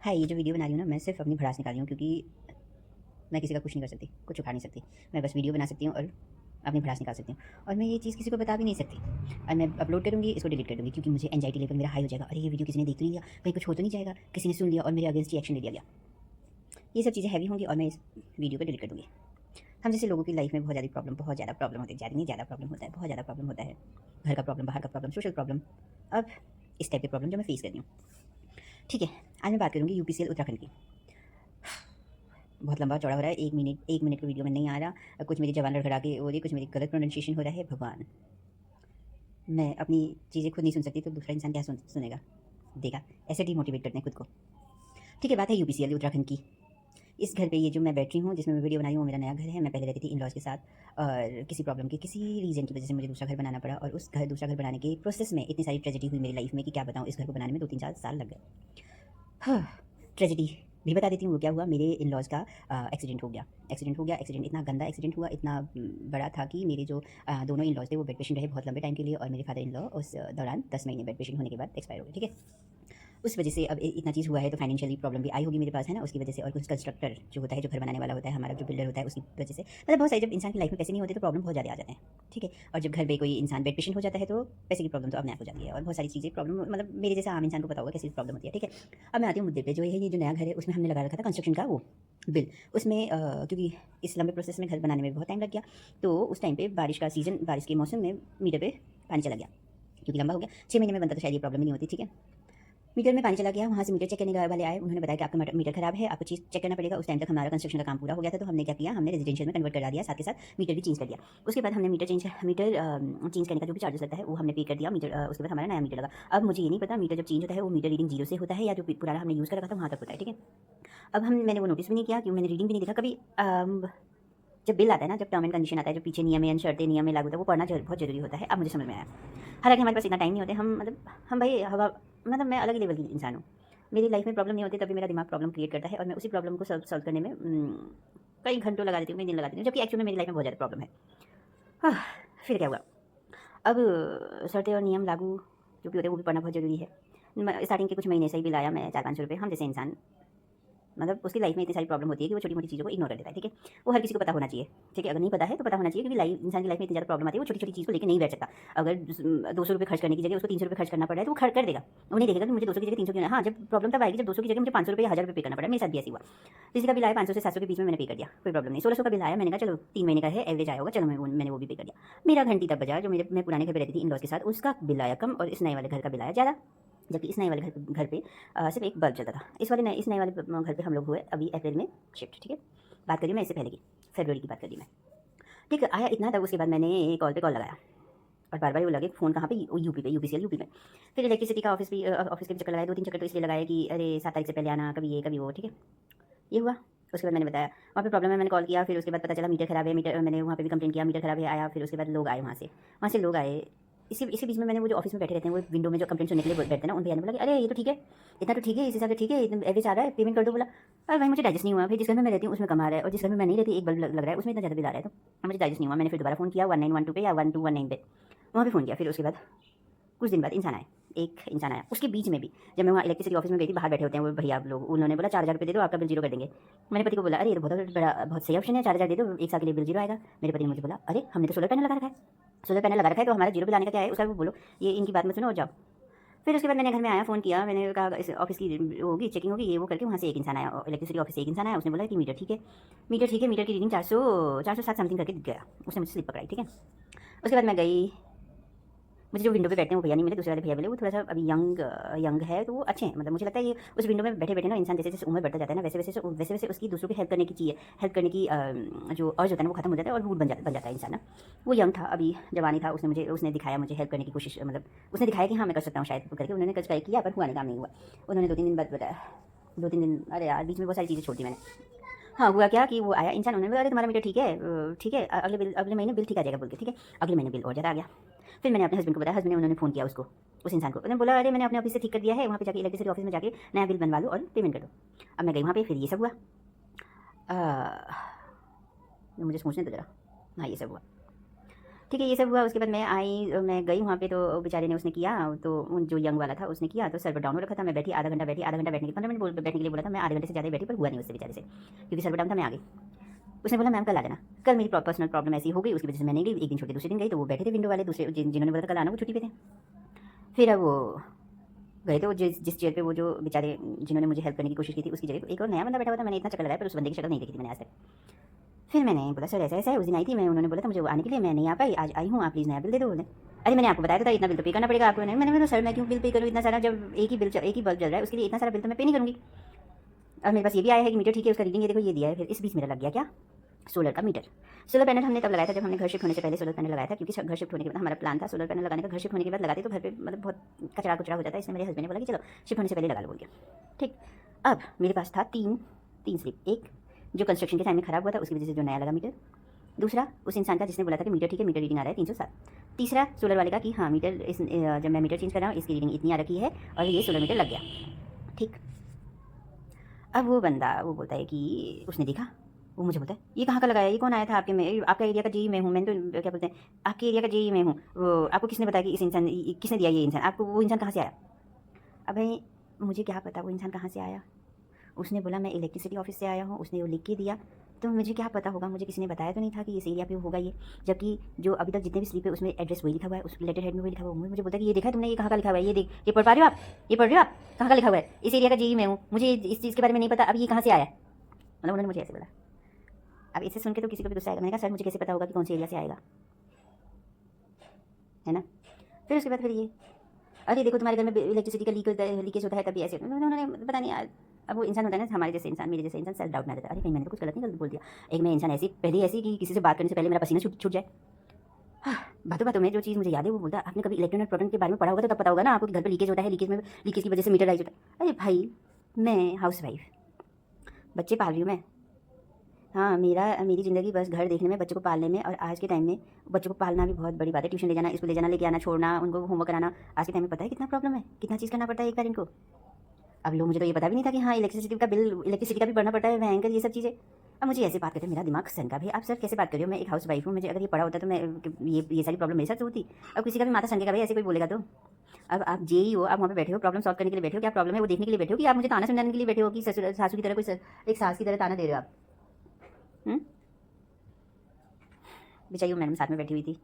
हाँ, ये जो वीडियो बना रही हूँ ना, मैं सिर्फ़ अपनी भड़ास निकाल रही हूँ क्योंकि मैं किसी का कुछ नहीं कर सकती, कुछ उखाड़ नहीं सकती। मैं बस वीडियो बना सकती हूँ और अपनी भड़ास निकाल सकती हूँ और मैं ये चीज़ किसी को बता भी नहीं सकती और मैं अपलोड करूँगी, इसको डिलीट कर दूँगी क्योंकि मुझे एंग्जायटी लेवल मेरा हाई हो जाएगा। अरे! ये वीडियो किसी ने देख तो नहीं लिया, कहीं कुछ हो तो नहीं जाएगा, किसी ने सुन लिया और मेरे अगेंस्ट ही एक्शन ले लिया गया। ये सब चीज़ें हैवी होंगी और मैं इस वीडियो को डिलीट कर दूँगी। हम जैसे लोगों की लाइफ़ में बहुत ज़्यादा प्रॉब्लम होती है, ज़्यादा नहीं ज़्यादा प्रॉब्लम होता है, बहुत ज़्यादा प्रॉब्लम होता है। घर का प्रॉब्लम, बाहर का प्रॉब्लम, सोशल प्रॉब्लम। अब इस टाइप की प्रॉब्लम जो मैं फेस कर रही हूँ। ठीक है, आज मैं बात करूँगी यूपीसीएल उत्तराखंड की। बहुत लंबा चौड़ा हो रहा है, 1 मिनट का वीडियो में नहीं आ रहा। कुछ मेरी ज़बान लड़खड़ा के हो रही है, कुछ मेरी गलत प्रोनंसिएशन हो रहा है, भगवान! मैं अपनी चीज़ें खुद नहीं सुन सकती तो दूसरा इंसान क्या सुनेगा, देगा? ऐसे डिमोटिवेट करते हैं खुद को। ठीक है, बात है यूपीसीएल उत्तराखंड की। इस घर पे ये जो मैं बैठ रही हूँ, जिसमें मैं वीडियो बना रही हूँ, वो मेरा नया घर है। मैं पहले रहती थी इन-लॉज़ के साथ और किसी प्रॉब्लम की, किसी रीज़न की वजह से मुझे दूसरा घर बनाना पड़ा और उस दूसरा घर बनाने के प्रोसेस में इतनी सारी ट्रेजेडी हुई मेरी लाइफ़ में कि क्या बताऊँ, इस घर को बनाने में 2-3 साल लग गए। हाँ, ट्रेजेडी भी बता देती हूँ वो क्या हुआ। मेरे इन-लॉज़ का एक्सीडेंट इतना गंदा एक्सीडेंट हुआ, इतना बड़ा था कि मेरे जो दोनों इन-लॉज़ थे वो बेड पेशेंट रहे बहुत लंबे टाइम के लिए और मेरे फादर इन लॉ उस दौरान 10 महीने बेड पेशेंट होने के बाद एक्सपायर हो गए, ठीक है? उस वजह से अब इतना चीज़ हुआ है तो फाइनेंशियली प्रॉब्लम भी आई होगी मेरे पास, है ना? उसकी वजह से और कुछ कंस्ट्रक्टर जो होता है, जो घर बनाने वाला होता है, हमारा जो बिल्डर होता है, उसकी वजह से मतलब बहुत सारी जब इंसान की लाइफ में पैसे नहीं होते तो प्रॉब्लम बहुत ज़्यादा आ जाते हैं, ठीक है? और जब घर पे कोई इंसान बेड पेशेंट हो जाता है तो पैसे की प्रॉब्लम तो अपने आप हो जाती है और बहुत सारी चीज़ें प्रॉब्लम मतलब मेरे जैसा आम इंसान को पता होगा कैसी प्रॉब्लम होती है, ठीक है? अब मैं आती हूँ मुद्दे पे, जो है ये जो नया घर है उसमें हमने लगा रखा था कंस्ट्रक्शन का वो बिल। उसमें क्योंकि इस लंबे प्रोसेस में घर बनाने में बहुत टाइम लग गया, तो उस टाइम पे बारिश के मौसम में मीटर पे पानी चला गया, क्योंकि लंबा हो गया। 6 महीने में बनता तो शायद ये प्रॉब्लम ही नहीं होती, ठीक है? मीटर में पानी चला गया, वहाँ से मीटर चेक करने वाले आए, उन्होंने बताया कि आपका मीटर खराब है, आपको चीज़ चेक करना पड़ेगा। उस टाइम तक हमारा कंस्ट्रक्शन का काम पूरा हो गया था, तो हमने क्या किया, हमने रेजिडेंशियल में कन्वर्ट करा दिया, साथ के साथ मीटर भी चेंज कर दिया। उसके बाद हमने मीटर चेंज करने का जो भी चार्जेस लगता है वो हमने पे कर दिया। उसके बाद हमारा नया मीटर लगा। अब मुझे ये नहीं पता मीटर जब चेंज होता है वो मीटर रीडिंग 0 से होता है या जो पुराना हमने यूज़ कर रखा था वहाँ तक होता है, ठीक है? अब मैंने वो नोटिस भी नहीं किया, क्योंकि मैंने रीडिंग भी नहीं देखा कभी। जब बिल आता है ना, जब टर्म एंड कंडीशन आता है, जो पीछे नियम है, शर्तें नियम में लागू होता है, वो पढ़ना बहुत ज़रूरी होता है। अब मुझे समझ में आया। हालाँकि हमारे पास इतना टाइम नहीं होता है, हम भाई हवा मतलब मैं अलग ही लेवल की इंसान हूँ। मेरी लाइफ में प्रॉब्लम नहीं होती तभी मेरा दिमाग प्रॉब्लम क्रिएट करता है और मैं उसी प्रॉब्लम को सॉल्व करने में कई घंटों लगा देती हूँ, कई दिन लगा देती हूँ, जबकि एक्चुअल में मेरी लाइफ में बहुत ज़्यादा प्रॉब्लम है। हाँ, फिर क्या हुआ? अब शर्तें और नियम लागू जो भी होते हैं वो भी पढ़ना बहुत ज़रूरी है। स्टार्टिंग के कुछ महीने से ही बिल आया, मैं 400-500 रुपये, हम जैसे इंसान मतलब उसकी लाइफ में इतनी सारी प्रॉब्लम होती है कि वो छोटी-मोटी चीज़ों को इग्नोर कर देता है, ठीक है? वो हर किसी को पता होना चाहिए, ठीक है? अगर नहीं पता है तो पता होना चाहिए, क्योंकि इंसान की लाइफ में इतनी ज़्यादा प्रॉब्लम आती है, वो छोटी-छोटी चीज़ को लेके नहीं बैठ सकता। अगर 200 रुपये खर्च करने की जगह उसको 300 रुपये खर्च करना पड़ रहा है तो वो कर देगा। वो नहीं देखेगा कि मुझे 200 की जगह 300 क्यों है। हाँ, जब प्रॉब्लम तब आएगी जब 200 की जगह मुझे 500 रुपये या 1000 रुपये पे करना पड़ा। मेरे साथ भी ऐसे हुआ। किसी का बिल आया 500 से 700 के बीच में, मैंने पे कर दिया, कोई प्रॉब्लम नहीं। 1600 का बिल आया, मैंने कहा चलो 3 महीने का है, एवरेज आया होगा, चलो मैंने वो भी पे कर दिया। मेरा घंटी तब बजा जो मैं पुराने घर पे रहती थी इन-लॉज़ के साथ, उसका बिल आया कम और इस नए वाले घर का बिल आया ज़्यादा। जबकि इस नए वाले घर पे सिर्फ एक बल्ब जलता था। इस नए वाले घर पे हम लोग हुए अभी अप्रैल में शिफ्ट, ठीक है? बात करी मैं इससे पहले की, फरवरी की बात करी मैं। ठीक है, आया इतना तब, उसके बाद मैंने कॉल पे कॉल लगाया और बार-बार वो लगे फ़ोन कहाँ पे, यूपी पे, यूपीसीएल यूपी में। फिर इलेक्ट्रिसिटी का ऑफ़िस के भी चक्कर लगाए, 2-3 चक्कर तो इसलिए लगाए कि अरे 7 तारीख से पहले आना, कभी ये कभी वो, ठीक है? ये हुआ। उसके बाद मैंने बताया वहाँ पे प्रॉब्लम है, मैंने कॉल किया, फिर उसके बाद पता चला मीटर ख़राब है, मैंने वहाँ पे भी कंप्लेंट किया, मीटर ख़राब है, आया। फिर उसके बाद लोग आए वहाँ से लोग आए। इसी बीच में मैंने वो जो ऑफ़िस में बैठे रहते हैं, वो विंडो में जो कंप्लेंट सुनने के लिए बैठते हैं ना, उन भैया ने बोला कि अरे ये तो ठीक है, इतना तो ठीक है, इस हिसाब से ठीक है, एवरेज आ रहा है, पेमेंट कर दो। बोला अरे भाई मुझे डाइजेस्ट नहीं हुआ। फिर जिस घर में मैं रहती हूँ उसमें कम आ रहा है और जिस घर में मैं नहीं रहती एक बल्ब लग रहा है उसमें इतना ज़्यादा बिल आ रहा है, तो मुझे डाइजेस्ट नहीं हुआ। मैंने फिर दोबारा फ़ोन किया 1912 पे या 1219 पे, वहाँ पे फ़ोन किया। फिर उसके बाद कुछ दिन बाद एक इंसान आया। उसके बीच में भी जब मैं वहाँ इलेक्ट्रिसिटी ऑफिस में गई थी, बाहर बैठे होते हैं वो भैया आप लोग, उन्होंने बोला 4000 रुपये दे दो, आपका बिल जीरो कर देंगे। मैंने पति को बोला अरे ये तो बहुत सही ऑप्शन है, 4000 दे दो, 1 साल के लिए बिल जीरो आएगा। मेरे पति ने मुझे बोला अरे हमने तो सोलर पैनल लगा रखा है, तो हमारा जीरो बिल आने का क्या है, उसका भी बोलो, ये इनकी बात मत सुनो और जाओ। फिर उसके बाद मैंने घर में आया, फ़ोन किया, मैंने कहा इस ऑफिस की होगी चेकिंग होगी, ये वो करके वहाँ से एक इंसान आया, इलेक्ट्रिसिटी ऑफिस से एक इंसान आया। उसने बोला कि मीटर ठीक है, मीटर की रीडिंग 407 समथिंग करके दिख गया। उसने मुझे स्लिप पकड़ाई, ठीक है? उसके बाद मैं गई, मुझे जो विंडो पे बैठते हैं वो भैया नहीं मिले, दूसरे वाले भैया मिले। वो थोड़ा सा अभी यंग है, तो वो अच्छे हैं। मतलब मुझे लगता है ये उस विंडो में बैठे बैठे ना, इंसान जैसे जैसे उम्र बढ़ता जाता है ना, वैसे वैसे उसकी दूसरों की हेल्प करने की जो अर्ज होता है ना, वो खत्म हो जाता है और रूड बन जाता है इंसान ना। वो यंग था, अभी जवानी था, उसने दिखाया मुझे हेल्प करने की कोशिश, मतलब उसने दिखाया कि हाँ मैं कर सकता हूँ शायद करके। उन्होंने कुछ ट्राई किया पर हुआ नहीं, काम नहीं हुआ। उन्होंने 2-3 दिन बाद बताया, 2-3 दिन, अरे यार बीच में बहुत सारी चीज़ें छोड़ दी मैंने। हाँ, हुआ क्या कि वो आया इंसान, उन्होंने बोला अरे तुम्हारा मीटर ठीक है, अगले महीने बिल ठीक आ जाएगा बोल के, ठीक है? अगले महीने बिल और ज़्यादा आ गया। फिर मैंने अपने हस्बैंड को बताया, हस्बैंड ने उन्होंने फ़ोन किया उस इंसान को। उन्होंने बोला अरे मैंने अपने ऑफिस से ठीक कर दिया है, वहाँ पे जाके इलेक्ट्रिसिटी ऑफिस में जाके नया बिल बनवा लो और पेमेंट कर दो। अब मैं गई वहाँ पे, फिर ये सब हुआ। मुझे सोचने दो जरा। हाँ, ये सब हुआ। ठीक है, ये सब हुआ। उसके बाद मैं गई वहाँ पे, तो बेचारे ने उसने किया, तो उन जो यंग वाला था उसने किया, तो सर्वर डाउन हो रखा था। मैं बैठी, आधा घंटा बैठी, आधा घंटा बैठने के 15 मिनट बैठने के लिए बोला था। मैं आधे घंटे से ज़्यादा बैठी, पर हुआ नहीं उससे बेचारे से, क्योंकि सर्वर डाउन था। मैं आ गई। उसने बोला मैम कल आ जाना। कल मेरी पर्सनल प्रॉब्लम ऐसी हो गई, उसकी वजह से मैं नहीं गई। एक दिन छोड़ के दूसरे दिन गई, तो वो बैठे थे विंडो वाले दूसरे, जिन्होंने बोला था कल आना, वो छुट्टी पे थे। फिर अब वो गए, तो जिस चेयर पे वो जो बेचारे जिन्होंने मुझे हेल्प करने की कोशिश की थी, उसकी जगह एक और नया बंदा बैठा हुआ था। मैंने इतना चक्कर लगाया, पर उस बंदे की शक्ल नहीं देखी थी मैंने आज तक। फिर मैंने बोला सर ऐसा ऐसा है, उस दिन आई थी मैं, उन्होंने बोला था मुझे आने के लिए, मैं नहीं आ पाई, आज आई हूँ, आप प्लीज़ नया बिल दे दो। बोले अरे मैंने आपको बताया था इतना बिल तो पे करना पड़ेगा आपको। नहीं, मैंने बोला सर मैं क्यों बिल पे करूँ इतना सारा, जब एक ही बल्ब जल रहा है, उसके लिए इतना सारा बिल तो मैं पे नहीं करूँगी। अब मेरे पास ये भी आया है कि मीटर ठीक है, उसका रीडिंग ये देखो ये दिया है। फिर इस बीच मेरा लग गया क्या, सोलर का मीटर। सोलर पैनल हमने तब लगाया था जब हमने घर शिफ्ट होने से पहले सोलर पैनल लगाया था, क्योंकि घर शिफ्ट होने के बाद हमारा प्लान था सोलर पैनल लगाने का। घर शिफ्ट होने के बाद लगाते तो घर पे मतलब बहुत कचरा कुचरा हो जाता है, इसलिए मेरे हस्बैंड ने बोला कि चलो शिफ्ट होने से पहले लगा लो बोल के। ठीक, अब मेरे पास था तीन स्लिप। एक जो कंस्ट्रक्शन के टाइम में खराब हुआ था, उसकी वजह से जो नया लगा मीटर। दूसरा उस इंसान का जिसने बोला था कि मीटर ठीक है, मीटर रीडिंग आ रहा है 307। तीसरा सोलर वाले का कि हाँ मीटर जब मैं मीटर चेंज कर रहा हूँ इसकी रीडिंग इतनी आ रखी है और ये सोलर मीटर लग गया। ठीक, अब वो बंदा वो बोलता है कि उसने देखा, वो मुझे बोलता है ये कहाँ का लगाया, ये कौन आया था आपके में, आपका एरिया का जेई मैं हूँ। मैंने तो क्या बोलते हैं, आपके एरिया का जेई मैं हूँ। वो आपको किसने बताया कि इस इंसान किसने दिया ये इंसान आपको, वो इंसान कहाँ से आया। अब भाई मुझे क्या पता वो इंसान कहाँ से आया। उसने बोला मैं इलेक्ट्रिसिटी ऑफिस से आया हूँ, उसने वो लिख के दिया, तो मुझे क्या पता होगा, मुझे किसी ने बताया तो नहीं था कि इस एरिया पे होगा ये। जबकि जो अभी तक जितने भी स्लिप है उसमें एड्रेस वही लिखा हुआ है, उस लेटर हेड में वही लिखा हुआ है। मुझे बोलता है कि ये देखा है तुमने, ये कहाँ का लिखा हुआ है, ये देख, ये पढ़ पा रहे हो आप, ये पढ़ रहे हो आप, कहाँ का लिखा हुआ है, इस एरिया का जेई मैं हूँ, मुझे इस चीज़ के बारे में नहीं पता, अब ये कहाँ से आया। मतलब उन्होंने मुझे ऐसे बोला। अब इसे सुन के तो किसी को भी गुस्सा आएगा। मैंने कहा सर मुझे कैसे पता होगा कि कौन से एरिया से आएगा, है ना। फिर उसके बाद फिर ये अरे देखो तुम्हारे घर में इलेक्ट्रिसिटी का लीकेज होता है तभी ऐसे, उन्होंने पता नहीं यार। अब वो इंसान होता है ना हमारे जैसे इंसान, मेरे जैसे इंसान सेल्फ डाउट में रहता है, अरे कहीं मैंने तो कुछ गलत नहीं बोल दिया। एक मैं इंसान ऐसी पहले ऐसी कि किसी से बात करने से पहले मेरा पसीना छूट जाए। हाँ, बातों बातों में जो चीज़ मुझे याद है वो बोलता है आपने कभी इलेक्ट्रॉनिक प्रोडक्ट के बारे में पढ़ा होगा तो तब पता होगा ना आपको, घर पर लीकेज होता है, लीकेज की वजह से मीटर राइज होता है। अरे भाई मैं हाउस वाइफ, बच्चे पाल रही हूँ मैं। हाँ, मेरी ज़िंदगी बस घर देखने में, बच्चों को पालने में, और आज के टाइम में बच्चों को पालना भी बहुत बड़ी बात है। ट्यूशन ले जाना, स्कूल ले जाना, लेके आना, छोड़ना, उनको होमवर्क कराना, आज के टाइम में पता है कितना प्रॉब्लम है, कितना चीज़ करना पड़ता है एक पेरेंट को। अब लोग, मुझे तो ये पता भी नहीं था कि हाँ इलेक्ट्रिसिटी का भी भरना पड़ता है, भयंकर ये सब चीज़ें। अब मुझे ऐसे बात करते मेरा दिमाग सनका। भाई आप सर कैसे बात कर रहे हो, मैं एक हाउस वाइफ हूँ, मुझे अगर ये पढ़ा होता तो मैं ये सारी प्रॉब्लम मेरे साथ होती। अब किसी का भी माथा सनकेगा भाई, ऐसे कोई बोलेगा तो। अब आप जेई हो, आप वहाँ पे बैठे हो, प्रॉब्लम सॉल्व करने के लिए बैठे हो, क्या प्रॉब्लम है वो देखने के लिए बैठे हो, कि आप मुझे ताना सुनाने के लिए बैठे हो, कि ससुर सासू की तरह कोई एक सास की तरह ताना दे रहे हो आप। बेचारी वो मैडम साथ में बैठी हुई थी,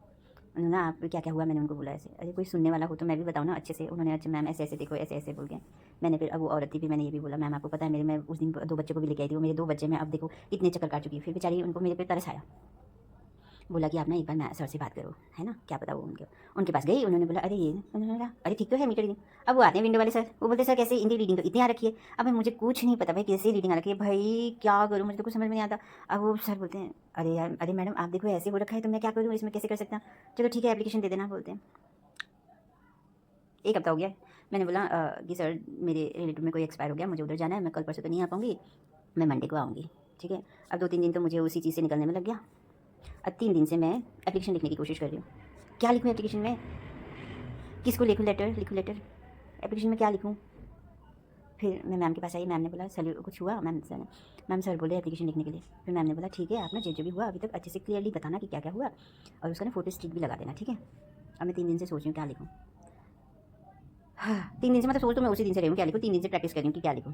उन्होंने आप क्या क्या हुआ, मैंने उनको बोला ऐसे। अरे कोई सुनने वाला हो तो मैं भी बताऊँ ना अच्छे से। उन्होंने अच्छा मैम ऐसे ऐसे देखो, ऐसे ऐसे बोल के। मैंने फिर अब वो औरत थी, फिर मैंने ये भी बोला मैम आपको पता है मैं उस दिन 2 बच्चों को भी लेके आई थी, वो मेरे 2 बच्चे, मैं अब देखो इतने चक्कर काट चुकी। फिर बेचारी उनको मेरे पे तरस आया, बोला कि आप ना एक बार मैं सर से बात करो, है ना, क्या पता वो उनके पास गई। उन्होंने बोला अरे ये, उन्होंने बोला अरे ठीक तो है मीटर रीडिंग। अब वो आते हैं विंडो वाले सर, वो बोलते सर कैसे इनकी रीडिंग तो इतनी आ रखी है। अब मुझे कुछ नहीं पता भाई कैसे रीडिंग आ रखी है, भाई क्या करूँ, मुझे तो कुछ समझ में नहीं आता। अब वो सर बोलते हैं अरे यार, अरे मैडम आप देखो ऐसे हो रखा है तो मैं क्या करूँ, इसमें कैसे कर सकता हूँ, चलो ठीक है एप्लीकेशन दे देना, बोलते हैं। 1 हफ्ता हो गया। मैंने बोला कि सर मेरे रिलेटिव में कोई एक्सपायर हो गया, मुझे उधर जाना है, मैं कल परसों तो नहीं आ पाऊँगी, मैं मंडे को आऊँगी, ठीक है। अब 2-3 दिन तो मुझे उसी चीज़ से निकलने में लग गया। अब 3 दिन से मैं एप्लीकेशन लिखने की कोशिश कर रही हूँ। क्या लिखूँ एप्लीकेशन में, किसको लिखूँ लेटर एप्लीकेशन में क्या लिखूँ। फिर मैं मैम के पास आई, मैम ने बोला सर कुछ हुआ, मैम सर बोले एप्लीकेशन लिखने के लिए। फिर मैम ने बोला ठीक है आप ना जो भी हुआ अभी तक अच्छे से क्लियरली बताना कि क्या क्या हुआ, और उसका ना फोटो स्टिक भी लगा देना, ठीक है। अब मैं 3 दिन से सोच रही हूँ क्या लिखूँ। हाँ 3 दिन से मतलब सोच तो मैं उसी दिन से रही हूँ क्या लिखूँ, 3 दिन से प्रैक्टिस कर रही हूँ कि क्या लिखूँ।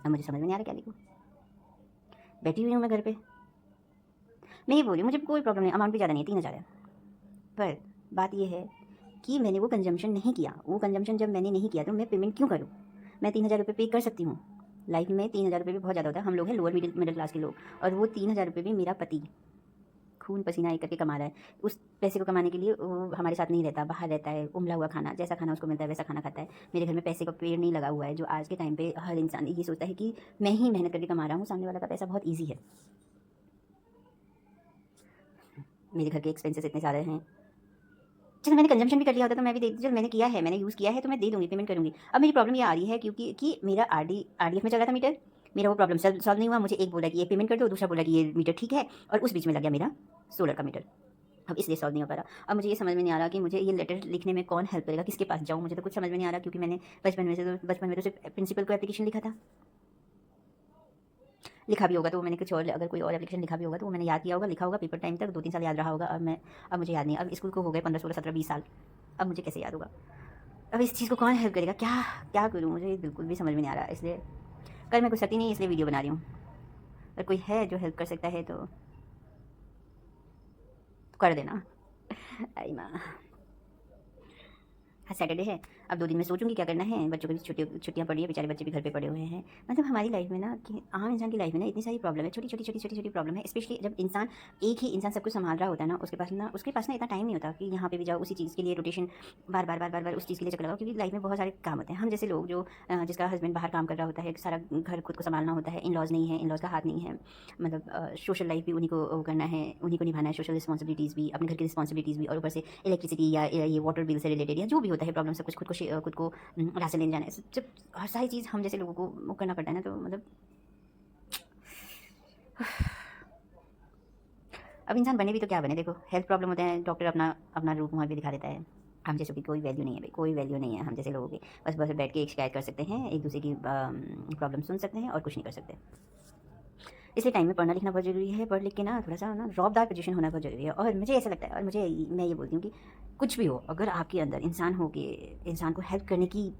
अब मुझे समझ में नहीं आ रहा क्या लिखूँ। बैठी हुई हूँ मैं घर पे, मैं ये बोल रही हूँ मुझे कोई प्रॉब्लम नहीं, अमाउंट भी ज़्यादा नहीं है, 3,000 है। पर बात ये है कि मैंने वो कंजम्पशन नहीं किया। वो कंजम्पशन जब मैंने नहीं किया तो मैं पेमेंट क्यों करूँ। मैं 3,000 रुपये पे कर सकती हूँ। लाइफ में 3,000 रुपये भी बहुत ज़्यादा होता है। हम लोग हैं लोअर मिडिल क्लास के लोग, और वो 3,000 रुपये भी मेरा पति खून पसीना एक करके कमा रहा है। उस पैसे को कमाने के लिए वो हमारे साथ नहीं रहता, बाहर रहता है, उमला हुआ खाना, जैसा खाना उसको मिलता है वैसा खाना खाता है। मेरे घर में पैसे का पेड़ नहीं लगा हुआ है। जो आज के टाइम पे हर इंसान ये सोचता है कि मैं ही मेहनत करके कमा रहा हूँ, सामने वाला का पैसा बहुत ईजी है। मेरे घर के एक्सपेंसेस इतने सारे हैं। चलो मैंने कंजम्पशन भी कर लिया होता तो मैं भी दे, चलो मैंने किया है, मैंने यूज़ किया है तो मैं दे दूँगी, पेमेंट करूँगी। अब मेरी प्रॉब्लम ये आ रही है क्योंकि कि मेरा आरडीएफ में चल रहा था मीटर, मेरा वो प्रॉब्लम सॉल्व नहीं हुआ। मुझे एक बोला कि ये पेमेंट कर दो, दूसरा बोला कि ये मीटर ठीक है, और उस बीच में लग गया मेरा सोलर का मीटर। अब इसलिए सॉल्व नहीं हो पा रहा। अब मुझे ये समझ में नहीं आ रहा कि मुझे ये लेटर लिखने में कौन हेल्प करेगा, किसके पास जाऊँ, मुझे तो कुछ समझ में नहीं आ रहा, क्योंकि मैंने बचपन में तो सिर्फ प्रिंसिपल को एप्लीकेशन लिखा था। लिखा भी होगा तो मैंने कुछ और, अगर कोई और एप्लीकेशन लिखा भी होगा तो वो मैंने याद किया होगा, लिखा होगा पेपर टाइम तक, 2-3 साल याद रहा होगा। अब मुझे याद नहीं है। अब स्कूल को हो गए 15, 16, 17, 20 साल। अब मुझे कैसे याद होगा? अब इस चीज़ को कौन हेल्प करेगा? क्या क्या करूँ? मुझे बिल्कुल भी समझ में नहीं आ रहा। इसलिए कल मैं कुछ सकती नहीं, इसलिए वीडियो बना रही हूँ। अगर कोई है जो हेल्प कर सकता है तो कर देना। आई माँ, आज सैटरडे है। अब 2 दिन में सोचूंगी क्या करना है। बच्चों की भी छुट्टियाँ पड़ी है, बेचारे बच्चे भी घर पे पड़े हुए हैं। मतलब हमारी लाइफ में ना, कि आम इंसान की लाइफ में ना इतनी सारी प्रॉब्लम है, छोटी छोटी प्रॉब्लम है। स्पेशली जब इंसान, एक ही इंसान सब कुछ संभाल रहा होता है ना, उसके पास ना इतना टाइम नहीं होता कि यहाँ पे भी जाओ, उसी चीज़ के लिए रोटेशन, बार बार उस चीज़ के लिए चक्कर लगाओ। क्योंकि लाइफ में बहुत सारे काम होते हैं। हम जैसे लोग जो जिसका हस्बैंड बाहर काम कर रहा होता है, सारा घर खुद को संभालना होता है, इन लॉज नहीं है, इन लॉज का हाथ नहीं है, मतलब सोशल लाइफ भी उन्हीं को वो करना है, उन्हीं को निभाना है, सोशल रिस्पॉन्सिबिलिटीज़ भी, अपने घर की रिस्पॉन्सिबिलिटीज़ भी, और ऊपर से इलेक्ट्रिसिटी या ये वाटर बिल से रिलेटेड या जो भी होता है प्रॉब्लम, सब कुछ खुद को राशन लेने जाना है। जब हर सारी चीज़ हम जैसे लोगों को वो करना पड़ता है ना, तो मतलब अब इंसान बने भी तो क्या बने। देखो हेल्थ प्रॉब्लम होते हैं, डॉक्टर अपना अपना रूप मुँह भी दिखा देता है। हम जैसों की कोई वैल्यू नहीं है भाई, कोई वैल्यू नहीं है हम जैसे लोगों की। बस बस बैठ के एक शिकायत कर सकते हैं, एक दूसरे की प्रॉब्लम सुन सकते हैं और कुछ नहीं कर सकते। इसलिए टाइम में पढ़ना लिखना बहुत ज़रूरी है। पढ़ लिख के ना थोड़ा सा ना रौबदार पोजीशन होना बहुत ज़रूरी है। और मुझे ऐसा लगता है, और मैं ये बोलती हूँ कि कुछ भी हो, अगर आपके अंदर इंसान हो के इंसान को हेल्प करने की